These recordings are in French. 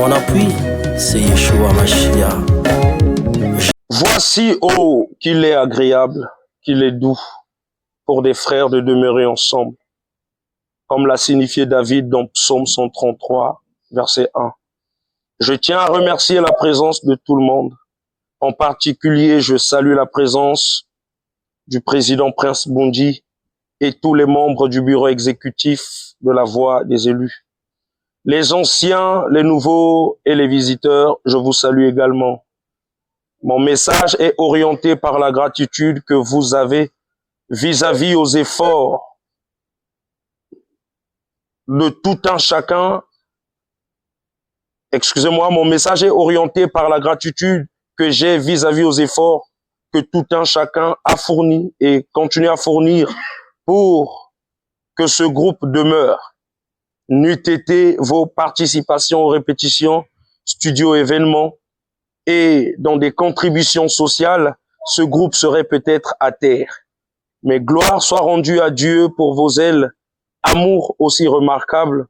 Mon appui, c'est Yeshua Mashiach. Voici, oh, qu'il est agréable, qu'il est doux pour des frères de demeurer ensemble, comme l'a signifié David dans Psaume 133, verset 1. Je tiens à remercier la présence de tout le monde. En particulier, je salue la présence du président Prince Bondi et tous les membres du bureau exécutif de la Voix des élus. Les anciens, les nouveaux et les visiteurs, je vous salue également. Mon message est orienté par la gratitude que vous avez vis-à-vis aux efforts de tout un chacun. Excusez-moi, mon message est orienté par la gratitude que j'ai vis-à-vis aux efforts que tout un chacun a fourni et continue à fournir pour que ce groupe demeure. N'eût été vos participations aux répétitions, studio événements et dans des contributions sociales, ce groupe serait peut-être à terre. Mais gloire soit rendue à Dieu pour vos ailes, amour aussi remarquable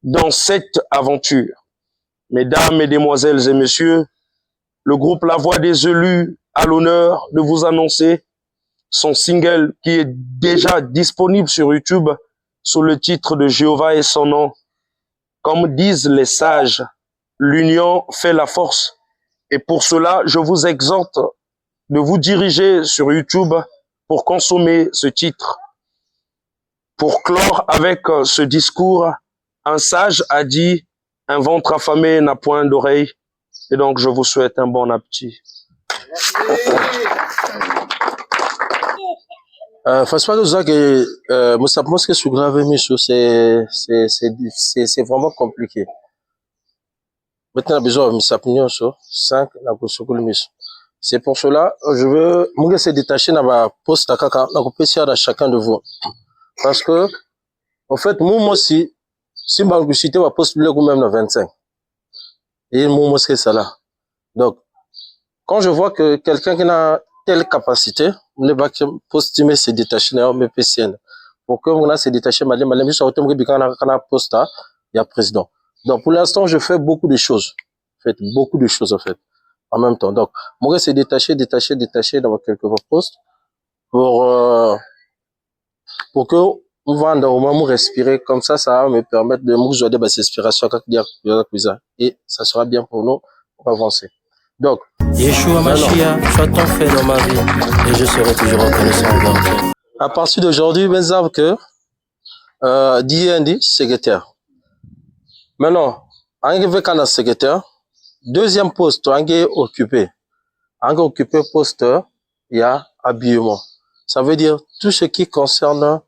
dans cette aventure. Mesdames, mesdemoiselles et messieurs, le groupe La Voix des élus a l'honneur de vous annoncer son single qui est déjà disponible sur YouTube sous le titre de Jéhovah et son nom. Comme disent les sages, l'union fait la force. Et pour cela, je vous exhorte de vous diriger sur YouTube pour consommer ce titre. Pour clore avec ce discours, un sage a dit « Un ventre affamé n'a point d'oreille ». Et donc, je vous souhaite un bon appétit. François Dozak, Moussa Moske sur grave mission, c'est vraiment compliqué. Maintenant, on a besoin de Moussa Pignon sur 5, la mission. C'est pour cela, je veux, moi, se détacher dans ma poste à caca, dans le à chacun de vous. Parce que, en fait, moi aussi, si je cité ma poste, le même dans 25. Et moi, c'est ça là. Donc, quand je vois que quelqu'un qui a telle capacité, le bac postumer se détacher dans mes PCN. Pour que on a se détacher, malgré juste à autant que quand poste il y a président. Donc, pour l'instant, je fais beaucoup de choses. En fait, beaucoup de choses, en fait. En même temps. Donc, moi, c'est détacher dans quelques postes pour que on va au moment respirer comme ça va me permettre de me joindre des inspirations et ça sera bien pour nous pour avancer. Donc, Yeshua Mashiach, sois ton fait dans ma vie et je serai toujours reconnaissant envers toi. À partir d'aujourd'hui, ben savent que DND secrétaire. Maintenant, en veut secrétaire, deuxième poste, en occupé poste, il y a habillement. Ça veut dire tout ce qui concerne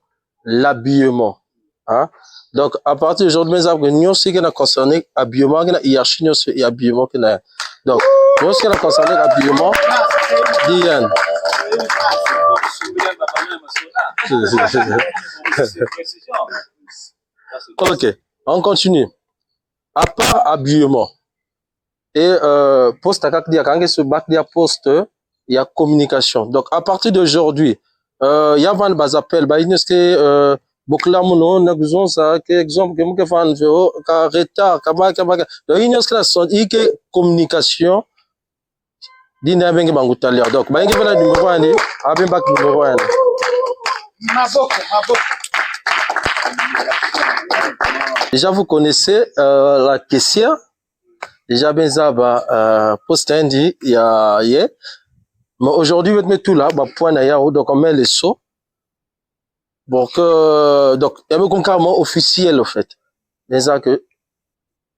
l'habillement. Hein? Donc, à partir d'aujourd'hui, nous avons concerné l'habillement, il y a hiérarchie, il y a habillement. Donc, nous avons concerné l'habillement, DN. Ok, on continue. À part habillement et poste à poste, il y a communication. Donc, à partir d'aujourd'hui, il y a un appel, beaucoup là mon exemple ça que exemple que moi fan ka retard donc il y a communication dina bengi bangutalia donc ba ngi bala numéro 1 ni abin bac numéro 1 déjà vous connaissez la caissière déjà ben ça poste indi il y a mais aujourd'hui vous mettez tout là ba point na ya donc on met les sauts. Donc, il y a un carrément officiel, en fait. Mais ça que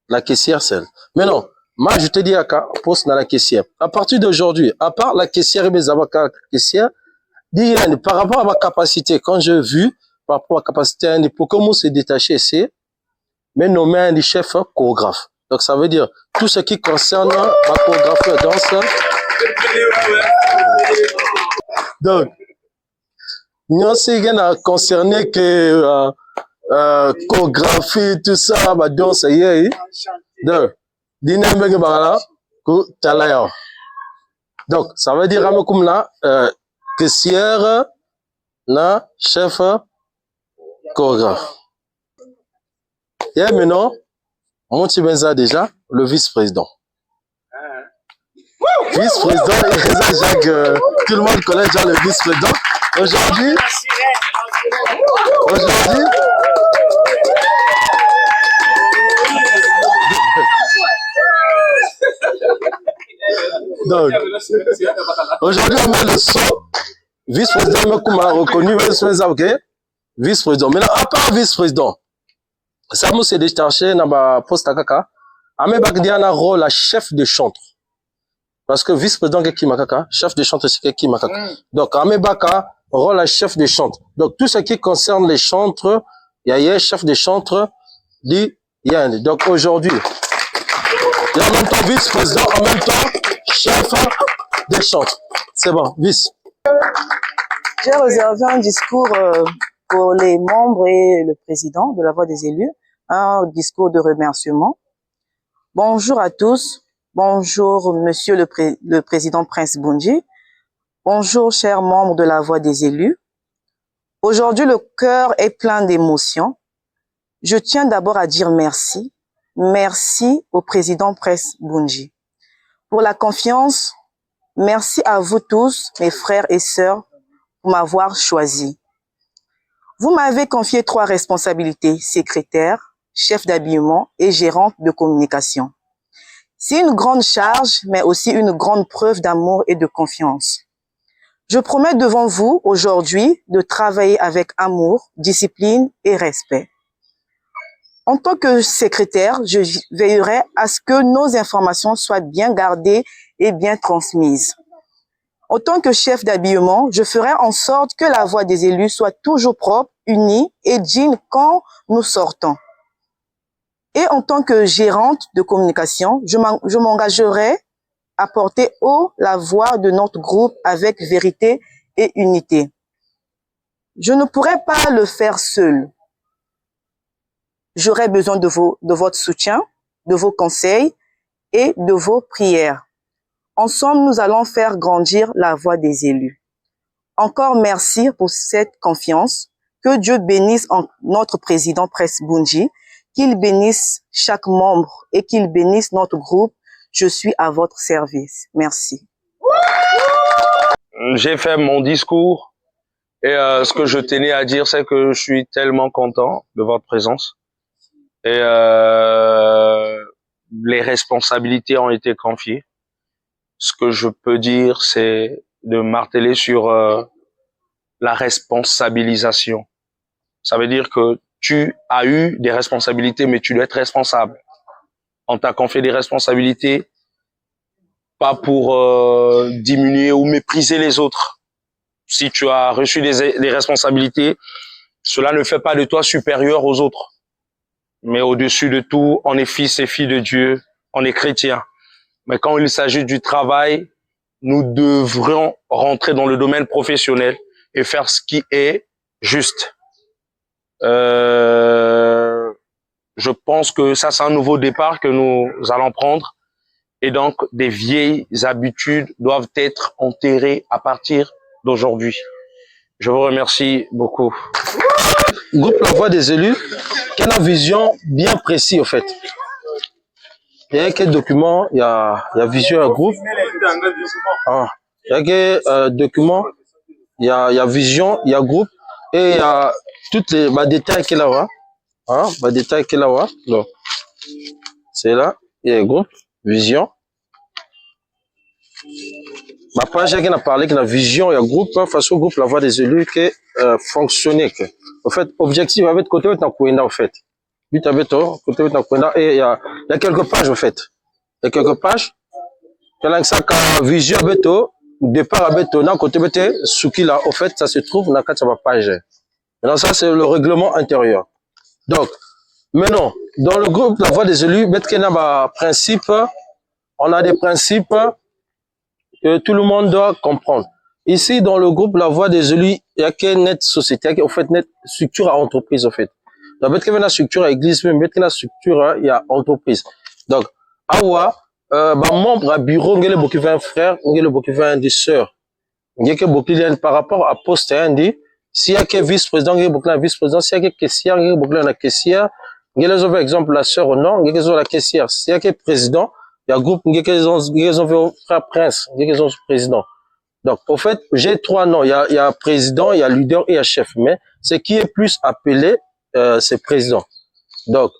la caissière, celle. Mais non, moi, je te dis à quoi, poste dans la caissière. À partir d'aujourd'hui, à part la caissière et mes avocats, la caissière, par rapport à ma capacité, quand j'ai vu, par rapport à ma capacité, pour comment se détacher, c'est, mais nommer un chef chorégraphe. Donc, ça veut dire, tout ce qui concerne ma chorégraphie de danse. Donc, nous sommes concernés que chorégraphie tout ça bah donc ça y est donc donc ça veut dire comme là caissière na chef chorégraphe et maintenant Monti Benza déjà, le vice-président. Vice-président, Jacques, tout le monde connaît déjà le vice-président. Aujourd'hui, donc, aujourd'hui, on met le son. Vice-président, comme on a reconnu, ok? Vice-président. Maintenant, à part vice-président, ça m'a détaché dans ma poste à Kaka. Amé Bagdi a un rôle à chef de chantre. Parce que vice-président qui makaka, chef de chantre c'est qui makaka. Donc Amé Baka rôle à chef de chantre. Donc tout ce qui concerne les chantres, il y a chef de chantre dit Yann. Donc aujourd'hui, il y a en même temps vice-président, en même temps chef de chantre. C'est bon, vice. J'ai réservé un discours pour les membres et le président de la Voix des élus, un discours de remerciement. Bonjour à tous. Bonjour, monsieur le président Prince Bundji. Bonjour, chers membres de la Voix des élus. Aujourd'hui, le cœur est plein d'émotions. Je tiens d'abord à dire merci. Merci au président Prince Bundji pour la confiance. Merci à vous tous, mes frères et sœurs, pour m'avoir choisi. Vous m'avez confié 3 responsabilités: secrétaire, chef d'habillement et gérante de communication. C'est une grande charge, mais aussi une grande preuve d'amour et de confiance. Je promets devant vous aujourd'hui de travailler avec amour, discipline et respect. En tant que secrétaire, je veillerai à ce que nos informations soient bien gardées et bien transmises. En tant que chef d'habillement, je ferai en sorte que la voix des élus soit toujours propre, unie et digne quand nous sortons. Et en tant que gérante de communication, je m'engagerai à porter haut la voix de notre groupe avec vérité et unité. Je ne pourrai pas le faire seul. J'aurai besoin de votre soutien, de vos conseils et de vos prières. Ensemble, nous allons faire grandir la voix des élus. Encore merci pour cette confiance. Que Dieu bénisse notre président Prince Bundji, qu'il bénisse chaque membre et qu'il bénisse notre groupe. Je suis à votre service. Merci. J'ai fait mon discours et ce que je tenais à dire, c'est que je suis tellement content de votre présence. Et les responsabilités ont été confiées. Ce que je peux dire, c'est de marteler sur la responsabilisation. Ça veut dire que tu as eu des responsabilités, mais tu dois être responsable. On t'a confié des responsabilités, pas pour diminuer ou mépriser les autres. Si tu as reçu des responsabilités, cela ne fait pas de toi supérieur aux autres. Mais au-dessus de tout, on est fils et filles de Dieu, on est chrétien. Mais quand il s'agit du travail, nous devrions rentrer dans le domaine professionnel et faire ce qui est juste. Je pense que ça, c'est un nouveau départ que nous allons prendre. Et donc, des vieilles habitudes doivent être enterrées à partir d'aujourd'hui. Je vous remercie beaucoup. Groupe La Voix des élus, qui a une vision bien précise, en fait. Il y a quel document, il y a vision, un groupe. Ah, il y a quel document, il y a vision, il y a groupe, et il y a tous les détails qu'il y a. Hein, détails qu'il y a. Donc, c'est là, il y a groupe, vision. Ma page, qui a parlé de la vision, il y a groupe, façon groupe La Voix des élus qui fonctionner. En fait, objectif avec côté de en fait. But avec côté de et il y a quelques pages en fait. Il y a quelques pages. Il y a ça vision avec départ avec dans côté de ce qui là en fait ça se trouve dans la page. Maintenant ça c'est le règlement intérieur. Donc maintenant dans le groupe La Voix des élus, principe, on a des principes que tout le monde doit comprendre. Ici, dans le groupe La Voix des élus, il y a qu'une nette société, il y a en fait nette structure à entreprise, en fait. Donc, il y a une structure à église, mais il y a une structure, il y a entreprise. Donc, awa, membre à bureau, il y a beaucoup de frères, il y a beaucoup de sœurs. Il y a beaucoup de par rapport à poste, s'il y a que vice-président, il y a beaucoup de vice-président, s'il y a que caissière, il y a beaucoup de caissière, Il y a par exemple la sœur au nom, il y a la caissière. S'il y a quelqu'un président, il y a un groupe, il y a frère prince, il y a président. Donc, au fait, j'ai 3 noms. Il y a président, il y a leader et il y a chef. Mais ce qui est plus appelé, c'est président. Donc,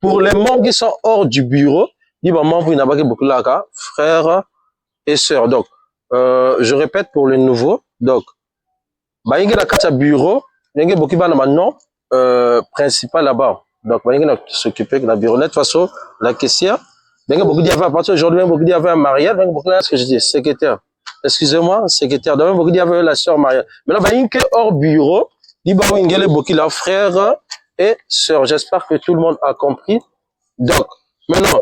pour les membres qui sont hors du bureau, il y a membres qui n'ont pas beaucoup là, frères et sœurs. Donc, je répète pour les nouveaux. Donc, bah, il y a un bureau, il y a beaucoup de nom principal là-bas. Donc, il y a s'occuper de la bureau. De toute façon, la caissière, il y a beaucoup d'y à partir d'aujourd'hui, il y a beaucoup d'y avoir un mariage, il y a beaucoup de ce que je dis, secrétaire. Excusez-moi, secrétaire. Demain, beaucoup d'y avoir la sœur mariage. Maintenant, il y a hors bureau, il y a beaucoup de frères et sœurs. J'espère que tout le monde a compris. Donc, maintenant,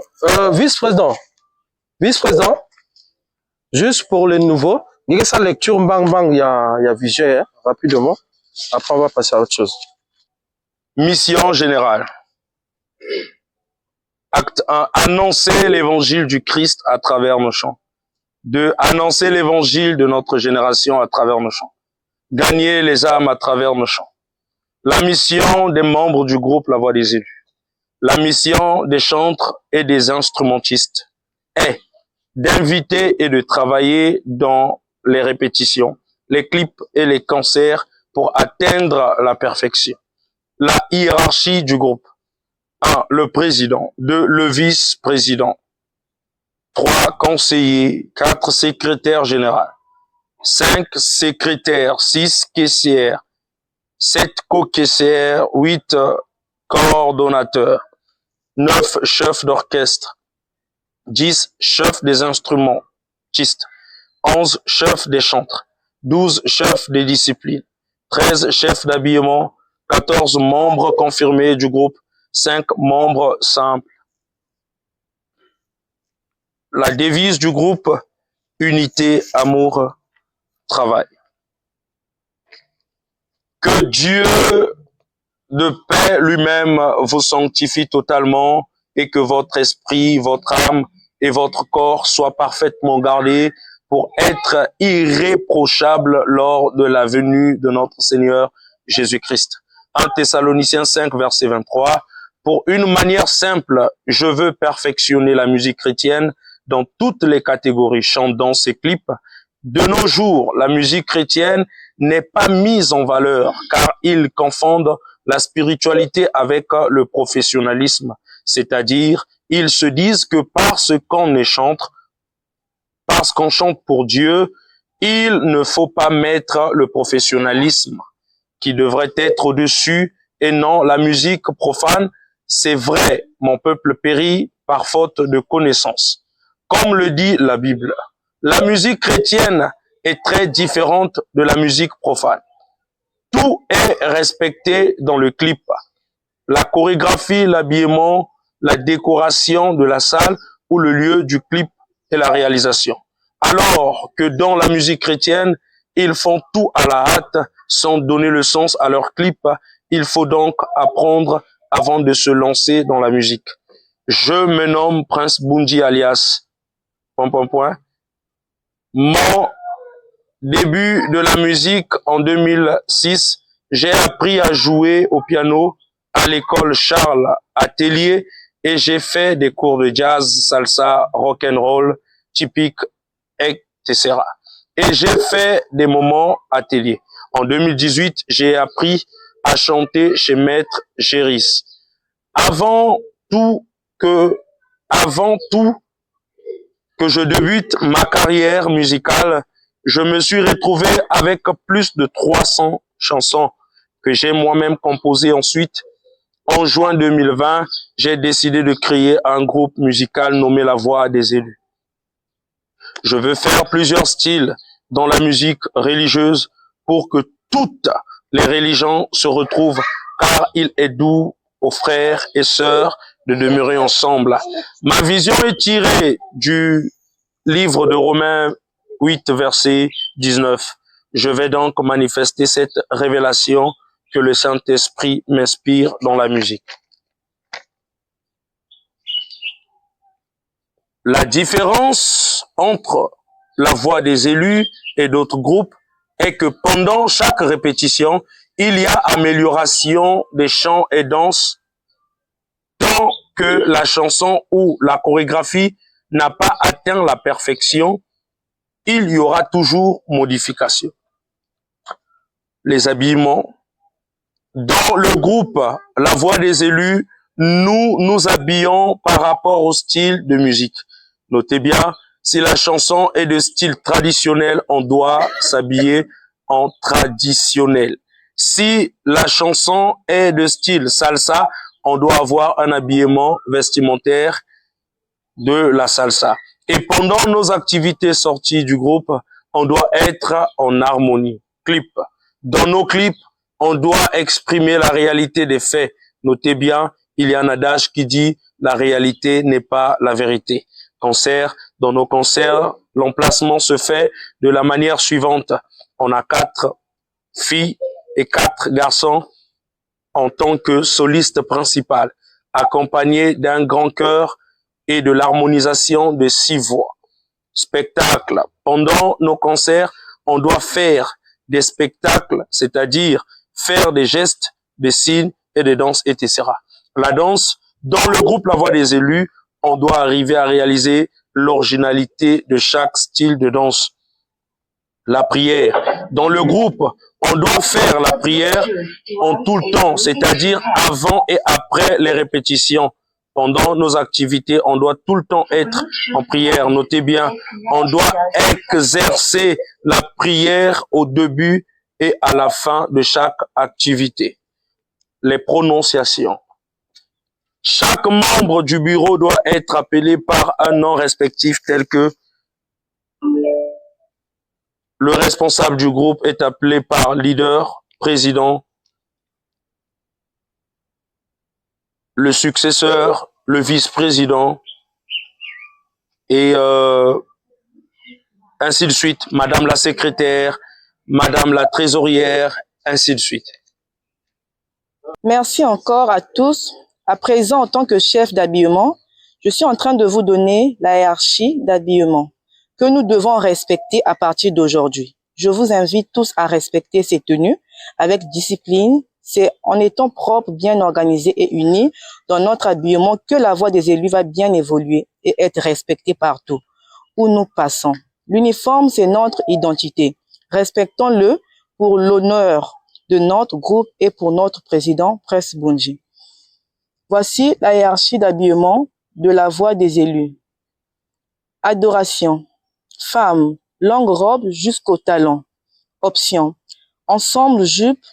vice-président, juste pour les nouveaux, il y a sa lecture, bang, bang, il y a visuel, hein, rapidement. Après, on va passer à autre chose. Mission générale. Acte 1. Annoncer l'évangile du Christ à travers nos chants. 2. Annoncer l'évangile de notre génération à travers nos chants. Gagner les âmes à travers nos chants. La mission des membres du groupe La Voix des élus. La mission des chantres et des instrumentistes est d'inviter et de travailler dans les répétitions, les clips et les concerts pour atteindre la perfection. La hiérarchie du groupe. 1. Le président. 2. Le vice-président. 3. Conseillers. 4. Secrétaire général. 5. Secrétaire. 6. Caissière. 7. Co-caissière. 8. Coordonnateur. 9. Chef d'orchestre. 10. Chef des instrumentistes. 11. Chef des chantres. 12. Chef des disciplines. 13. Chef d'habillement. 14 membres confirmés du groupe. 5 membres simples. La devise du groupe, unité, amour, travail. Que Dieu de paix lui-même vous sanctifie totalement et que votre esprit, votre âme et votre corps soient parfaitement gardés pour être irréprochables lors de la venue de notre Seigneur Jésus-Christ. 1 Thessaloniciens 5, verset 23. Pour une manière simple, je veux perfectionner la musique chrétienne dans toutes les catégories, chant, danse et clips. De nos jours, la musique chrétienne n'est pas mise en valeur car ils confondent la spiritualité avec le professionnalisme. C'est-à-dire, ils se disent que parce qu'on chante pour Dieu, il ne faut pas mettre le professionnalisme qui devrait être au-dessus et non la musique profane. C'est vrai, mon peuple périt par faute de connaissance. Comme le dit la Bible, la musique chrétienne est très différente de la musique profane. Tout est respecté dans le clip. La chorégraphie, l'habillement, la décoration de la salle ou le lieu du clip et la réalisation. Alors que dans la musique chrétienne, ils font tout à la hâte sans donner le sens à leur clip. Il faut donc apprendre avant de se lancer dans la musique. Je me nomme Prince Bundi alias ... Mon début de la musique en 2006, j'ai appris à jouer au piano à l'école Charles Atelier et j'ai fait des cours de jazz, salsa, rock and roll, typique, etc. Et j'ai fait des moments ateliers. En 2018, j'ai appris à chanter chez Maître Géris. Avant tout que je débute ma carrière musicale, je me suis retrouvé avec plus de 300 chansons que j'ai moi-même composées ensuite. En juin 2020, j'ai décidé de créer un groupe musical nommé La Voix des élus. Je veux faire plusieurs styles dans la musique religieuse pour que toutes les religions se retrouvent, car il est doux aux frères et sœurs de demeurer ensemble. Ma vision est tirée du livre de Romains 8, verset 19. Je vais donc manifester cette révélation que le Saint-Esprit m'inspire dans la musique. La différence entre La Voix des élus et d'autres groupes est que pendant chaque répétition, il y a amélioration des chants et danses tant que la chanson ou la chorégraphie n'a pas atteint la perfection, il y aura toujours modification. Les habillements. Dans le groupe La Voix des élus, nous nous habillons par rapport au style de musique. Notez bien, si la chanson est de style traditionnel, on doit s'habiller en traditionnel. Si la chanson est de style salsa, on doit avoir un habillement vestimentaire de la salsa. Et pendant nos activités sorties du groupe, on doit être en harmonie. Clip. Dans nos clips, on doit exprimer la réalité des faits. Notez bien, il y a un adage qui dit « la réalité n'est pas la vérité ». Dans nos concerts, l'emplacement se fait de la manière suivante. On a 4 filles et 4 garçons en tant que soliste principal, accompagnés d'un grand chœur et de l'harmonisation de 6 voix. Spectacle. Pendant nos concerts, on doit faire des spectacles, c'est-à-dire faire des gestes, des signes et des danses, etc. La danse, dans le groupe La Voix des élus, on doit arriver à réaliser l'originalité de chaque style de danse. La prière. Dans le groupe, on doit faire la prière en tout le temps, c'est-à-dire avant et après les répétitions. Pendant nos activités, on doit tout le temps être en prière. Notez bien, on doit exercer la prière au début et à la fin de chaque activité. Les prononciations. Chaque membre du bureau doit être appelé par un nom respectif tel que le responsable du groupe est appelé par leader, président, le successeur, le vice-président, et ainsi de suite. Madame la secrétaire, madame la trésorière, ainsi de suite. Merci encore à tous. À présent, en tant que chef d'habillement, je suis en train de vous donner la hiérarchie d'habillement que nous devons respecter à partir d'aujourd'hui. Je vous invite tous à respecter ces tenues avec discipline. C'est en étant propre, bien organisé et unis dans notre habillement que la voix des élus va bien évoluer et être respectée partout où nous passons. L'uniforme, c'est notre identité. Respectons-le pour l'honneur de notre groupe et pour notre président, Presse Bunji. Voici la hiérarchie d'habillement de la voix des élus. Adoration. Femme, longue robe jusqu'au talon. Option. Ensemble jupe,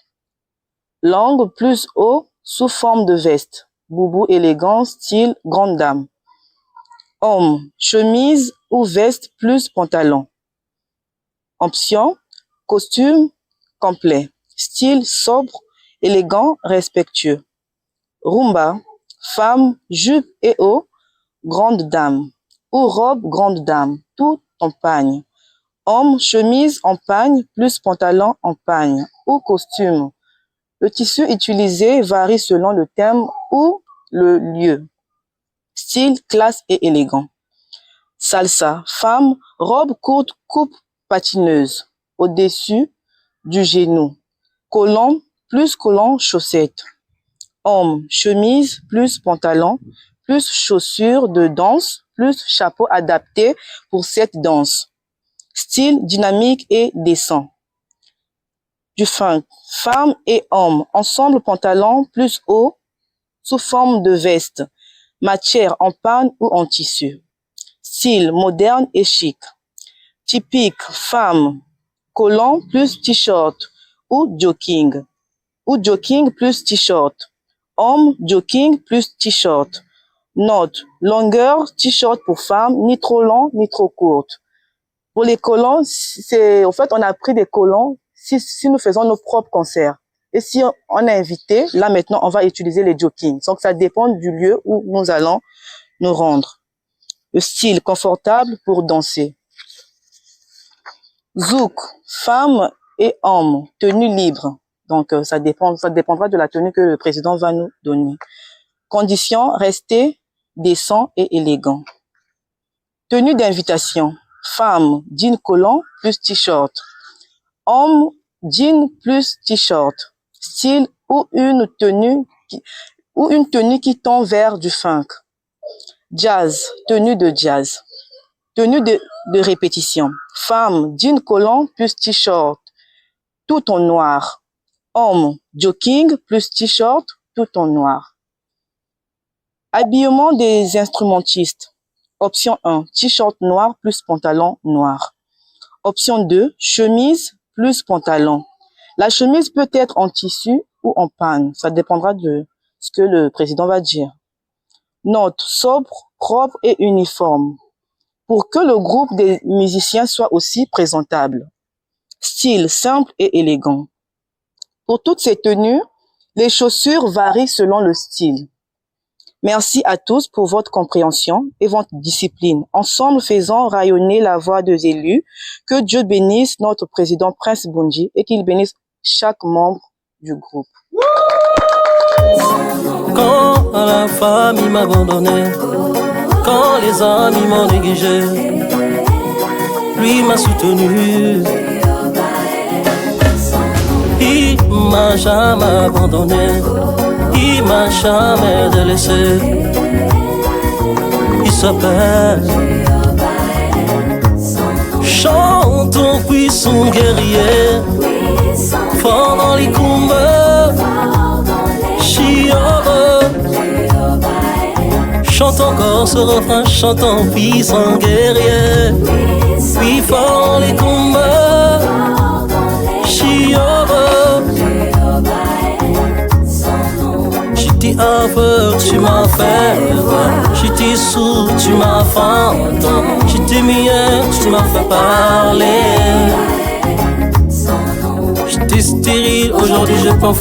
longue plus haut, sous forme de veste. Boubou élégant, style grande dame. Homme, chemise ou veste plus pantalon. Option. Costume complet. Style sobre, élégant, respectueux. Rumba, femme, jupe et haut, grande dame. Ou robe, grande dame, tout en pagne. Homme, chemise en pagne, plus pantalon en pagne. Ou costume. Le tissu utilisé varie selon le thème ou le lieu. Style, classe et élégant. Salsa, femme, robe courte, coupe patineuse. Au-dessus du genou. Collant, plus collant, chaussettes. Homme, chemise, plus pantalon, plus chaussures de danse, plus chapeau adapté pour cette danse. Style dynamique et décent. Du funk, femme et homme, ensemble pantalon plus haut, sous forme de veste, matière en panne ou en tissu. Style moderne et chic. Typique, femme, collant plus t-shirt ou jogging plus t-shirt. Homme, jogging plus t-shirt. Note, longueur t-shirt pour femme, ni trop long, ni trop courte. Pour les collants, en fait, on a pris des collants si nous faisons nos propres concerts. Et si on est invité, là maintenant, on va utiliser les joggings. Donc, ça dépend du lieu où nous allons nous rendre. Le style confortable pour danser. Zouk, femme et homme, tenue libre. Donc, ça dépendra de la tenue que le président va nous donner. Conditions, rester décent et élégant. Tenue d'invitation. Femme, jean collant plus t-shirt. Homme, jean plus t-shirt. Style ou une tenue ou une tenue qui tend vers du funk. Jazz, tenue de jazz. Tenue de répétition. Femme, jean collant plus t-shirt, tout en noir. Homme, jogging plus t-shirt, tout en noir. Habillement des instrumentistes. Option 1, t-shirt noir plus pantalon noir. Option 2, chemise plus pantalon. La chemise peut être en tissu ou en panne. Ça dépendra de ce que le président va dire. Note, sobre, propre et uniforme. Pour que le groupe des musiciens soit aussi présentable. Style simple et élégant. Pour toutes ces tenues, les chaussures varient selon le style. Merci à tous pour votre compréhension et votre discipline. Ensemble, faisons rayonner la voix des élus. Que Dieu bénisse notre président Prince Bondji et qu'il bénisse chaque membre du groupe. Quand la famille m'a abandonné, quand les amis m'ont négligé, lui m'a soutenu. Il m'a jamais abandonné, il m'a jamais délaissé. Il s'appelle Chantons puissant guerrier, fort dans les combats, chiant. Chante encore ce refrain, chantons puissant guerrier, puis fort dans les combats, chiant. J'étais aveugle, tu m'as fait voir. J'étais sourd, tu m'as fait entendre. J'étais muet, tu m'as fait parler. J'étais stérile, aujourd'hui je peux